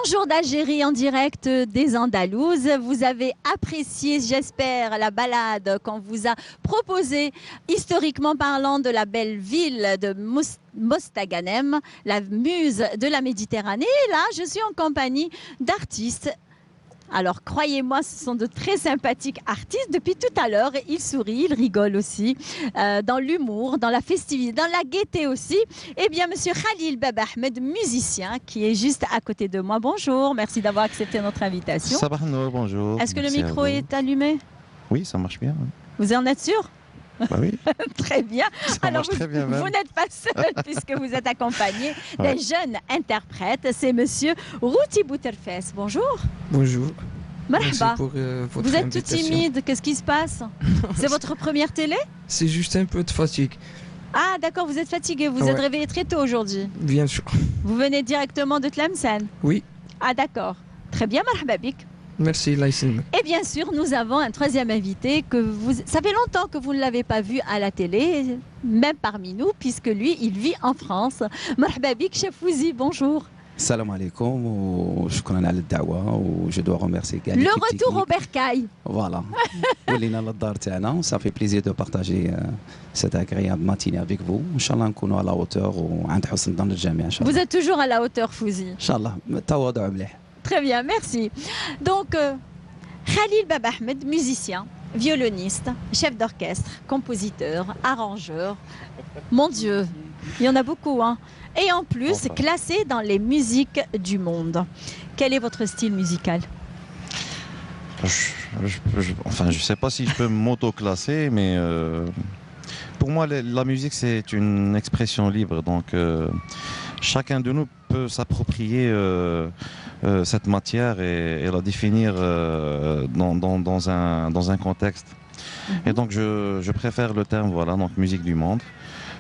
Bonjour d'Algérie en direct des Andalouses. Vous avez apprécié, j'espère, la balade qu'on vous a proposée, historiquement parlant, de la belle ville de Mostaganem, la muse de la Méditerranée. Et là, je suis en compagnie d'artistes. Alors, croyez-moi, ce sont de très sympathiques artistes. Depuis tout à l'heure, ils sourient, ils rigolent aussi, dans l'humour, dans la festivité, dans la gaieté aussi. Eh bien, monsieur Khalil Bab Ahmed, musicien, qui est juste à côté de moi. Bonjour, merci d'avoir accepté notre invitation. Sabah Nour, bonjour. Est-ce que le micro est allumé? Oui, ça marche bien. Oui. Vous en êtes sûr? Bah oui. Très bien. Ça Alors, marche très bien même. vous n'êtes pas seul puisque vous êtes accompagné d'un jeune interprète. C'est monsieur Routi Bouterfes. Bonjour. Bonjour. Merci pour votre Vous êtes tout invitation. timide. Qu'est-ce qui se passe? C'est votre première télé? C'est juste un peu de fatigue, Ah, d'accord, vous êtes fatigué. Vous êtes réveillé très tôt aujourd'hui. bien sûr. Vous venez directement de Tlemcen? Oui, Ah, d'accord. Très bien, marhaba bik. merci Laïsine. Et bien sûr, nous avons un troisième invité que vous... Ça fait longtemps que vous ne l'avez pas vu à la télé, même parmi nous, puisque lui, il vit en France. Marhaba bik, Chef Fouzi, bonjour. Salam alaikum, وشكرا على الدعوة وje dois remercier كاع Le l'équipe retour au technique. bercail. Voilà. ولينا للدار تاعنا, ça fait plaisir de partager cette agréable matinée avec vous. إن شاء الله نكونوا على hauteur وعند حسن ظن الجميع إن شاء Vous الله. êtes toujours à la hauteur, Fouzi. إن شاء الله التواضع مليح. Très bien, merci. Donc, Khalil Bab Ahmed, musicien, violoniste, chef d'orchestre, compositeur, arrangeur. Mon Dieu, il y en a beaucoup, hein. Et en plus, Enfin. classé dans les musiques du monde. Quel est votre style musical? Enfin, je sais pas si je peux m'auto-classer, mais pour moi, la musique, c'est une expression libre. Donc, chacun de nous peut s'approprier cette matière et la définir dans un contexte. Et donc, je préfère le terme, voilà, donc musique du monde,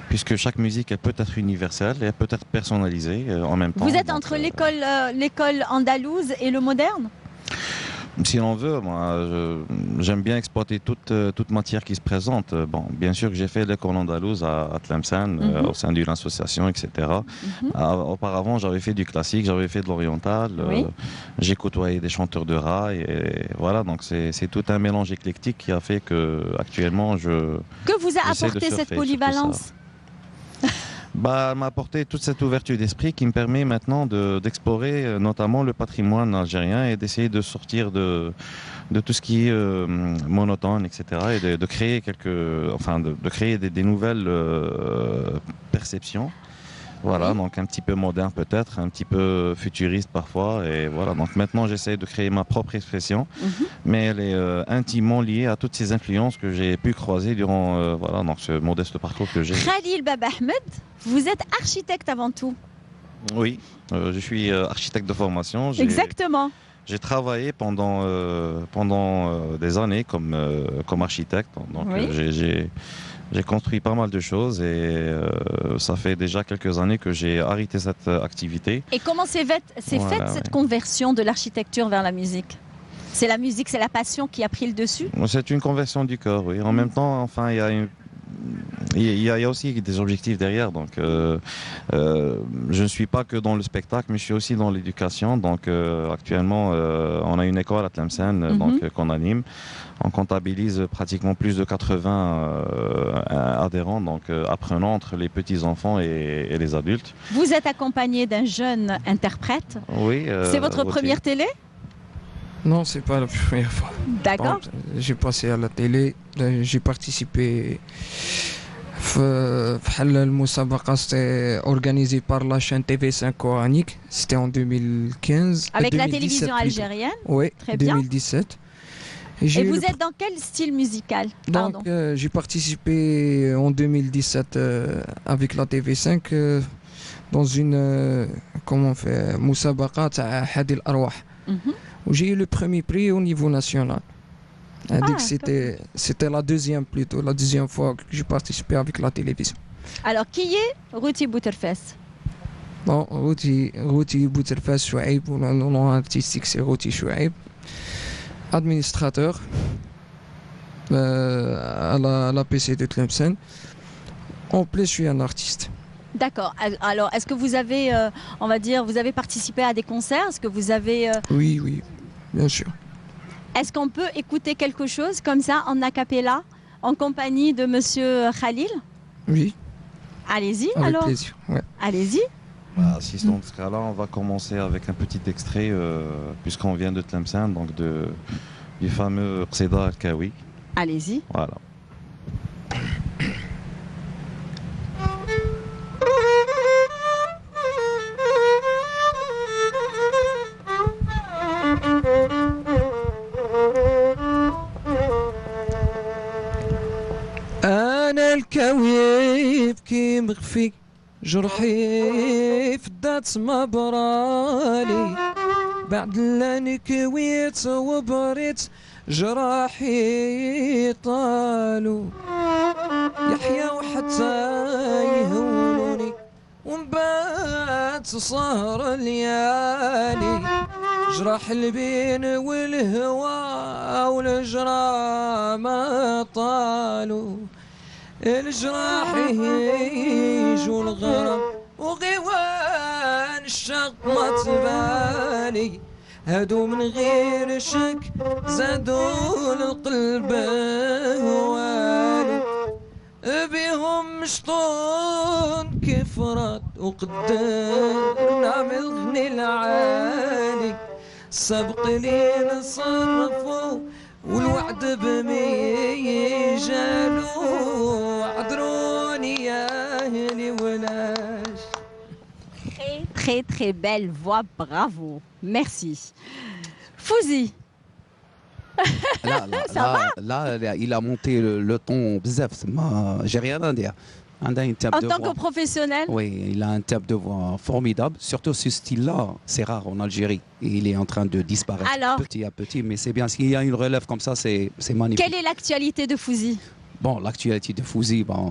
puisque chaque musique, elle peut être universelle et elle peut être personnalisée en même temps. Vous êtes Donc, entre l'école andalouse et le moderne? si l'on veut, moi, j'aime bien exploiter toute matière qui se présente. Bon, bien sûr que j'ai fait l'école andalouse à Tlemcen, au sein d'une association, etc. Auparavant, j'avais fait du classique, j'avais fait de l'oriental. Oui. J'ai côtoyé des chanteurs de rail. Et voilà, donc c'est tout un mélange éclectique qui a fait que actuellement, Que vous a J'essaie de apporté surfer cette sur tout polyvalence? m'a apporté toute cette ouverture d'esprit qui me permet maintenant d'explorer notamment le patrimoine algérien et d'essayer de sortir de tout ce qui est monotone, etc. et de créer de créer des nouvelles perceptions. Voilà, Oui. donc un petit peu moderne peut-être, un petit peu futuriste parfois. Et voilà, donc maintenant j'essaie de créer ma propre expression, mais elle est intimement liée à toutes ces influences que j'ai pu croiser durant voilà, donc ce modeste parcours que j'ai. Khalil Bab Ahmed, vous êtes architecte avant tout. Oui, je suis architecte de formation. Exactement. J'ai travaillé pendant des années comme architecte. Donc Oui. j'ai construit pas mal de choses et ça fait déjà quelques années que j'ai arrêté cette activité. Et comment s'est faite cette conversion de l'architecture vers la musique? C'est la musique, c'est la passion qui a pris le dessus? C'est une conversion du cœur, oui. En même temps, enfin, il y a aussi des objectifs derrière. Donc, je ne suis pas que dans le spectacle, mais je suis aussi dans l'éducation. Donc, actuellement, on a une école à Tlemcen donc, qu'on anime. On comptabilise pratiquement plus de 80 adhérents, donc apprenants entre les petits-enfants et les adultes. Vous êtes accompagné d'un jeune interprète. Oui. C'est votre première télé? Non, c'est pas la première fois. D'accord. Bon, j'ai passé à la télé, j'ai participé le Mousabaqa, c'était organisé par la chaîne TV5 coranique, c'était en 2015. Avec la 2017 télévision plutôt. algérienne? Oui, Très bien. 2017. Et vous êtes dans quel style musical? Pardon. Donc, j'ai participé en 2017 avec la TV5 dans une comment on fait Mousabaqa تاع Hadi al-Arwah. Où j'ai eu le premier prix au niveau national. C'était la deuxième fois que j'ai participé avec la télévision. Alors, qui est Routi Bouterfes? Bon, Routi Bouterfes Chouaib, le nom artistique c'est Routi Chouaib, administrateur à la PC de Tlemcen. En plus, je suis un artiste. D'accord. Alors, est-ce que vous avez, on va dire, vous avez participé à des concerts? Est-ce que vous avez, Oui, oui, bien sûr. est-ce qu'on peut écouter quelque chose comme ça en a cappella, en compagnie de Monsieur Khalil? Oui, Allez-y, avec alors. plaisir. Ouais. Allez-y. Bah, si dans ce cas-là, on va commencer avec un petit extrait, puisqu'on vient de Tlemcen, donc du fameux Qsida Al-Kawi. Allez-y. Voilà. أنا الكويب كي مخفي جرحي فدات ما برالي بعد اللي كويت وبريت جراحي طالوا يحيى وحتى يهونوني ومن بعد سهر الليالي جراح البين والهوى والجرى ما طالوا الجراح يجوا الغرام وغيوان الشق ما تبالي هادو من غير شك زادوا القلب هوالي بيهم مشطون كيف راد وقدرنا من الغني العالي سبق لي نصرفوا والوعد بميجالو عذروني يا اهلي ولاش. Très, très, très belle voix. Bravo. Merci. Fouzi. Là, il a monté le ton bzaf. J'ai rien à dire. En tant que professionnel? Oui, il a un type de voix formidable. Surtout ce style-là, c'est rare en Algérie. Et il est en train de disparaître petit à petit. Mais c'est bien, s'il y a une relève comme ça, c'est magnifique. Quelle est l'actualité de Fouzi? Bon, l'actualité de Fouzi, bon,